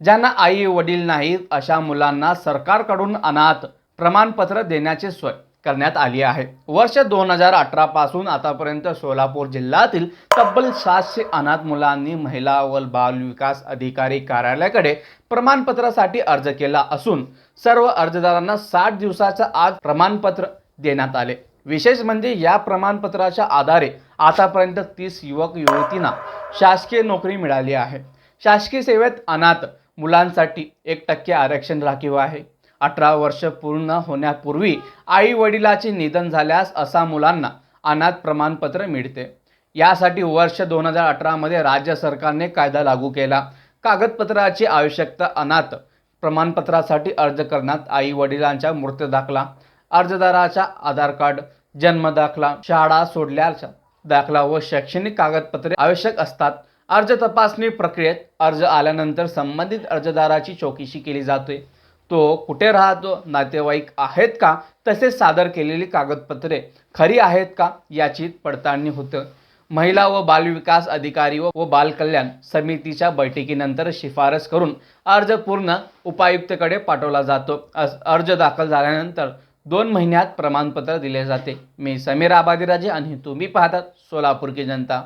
ज्यांना आई वडील नाहीत अशा मुलांना सरकारकडून अनाथ प्रमाणपत्र देण्याची सोय करण्यात आली आहे। वर्ष 2018 पासून आतापर्यंत सोलापूर जिल्ह्यातील तब्बल 700 अनाथ मुलांनी महिला व बाल विकास अधिकारी कार्यालयाकडे प्रमाणपत्रासाठी अर्ज केला असून सर्व अर्जदारांना 60 दिवसाच्या आत प्रमाणपत्र देण्यात आले। विशेष म्हणजे या प्रमाणपत्राच्या आधारे आतापर्यंत 30 युवक युवतींना शासकीय नोकरी मिळाली आहे। शासकीय सेवेत अनाथ मुलांसाठी 1% आरक्षण राखीव आहे। 18 वर्ष पूर्ण होण्यापूर्वी आई वडिलाचे निधन झाल्यास असा मुलांना अनाथ प्रमाणपत्र मिळते। यासाठी वर्ष 2018 मध्ये राज्य सरकारने कायदा लागू केला। कागदपत्राची आवश्यकता अनाथ प्रमाणपत्रासाठी अर्ज करण्यात आई वडिलांचा मृत्यू दाखला, अर्जदाराचा आधार कार्ड, जन्म दाखला, शाळा सोडल्याचा दाखला व शैक्षणिक कागदपत्रे आवश्यक असतात। अर्ज तपासणी प्रक्रियेत अर्ज आल्यानंतर संबंधित अर्जदाराची चौकशी केली जाते। तो कुठे राहतो, नातेवाईक आहेत का, तसेच सादर केलेली कागदपत्रे खरी आहेत का याची पडताळणी होते। महिला व बालविकास अधिकारी व बाल कल्याण समितीच्या बैठकीनंतर शिफारस करून अर्ज पूर्ण उपायुक्तकडे पाठवला जातो। अर्ज दाखल झाल्यानंतर 2 महिन्यात प्रमाणपत्र दिले जाते। मी समीर आबादीराजे आणि तुम्ही पाहतात सोलापूर की जनता।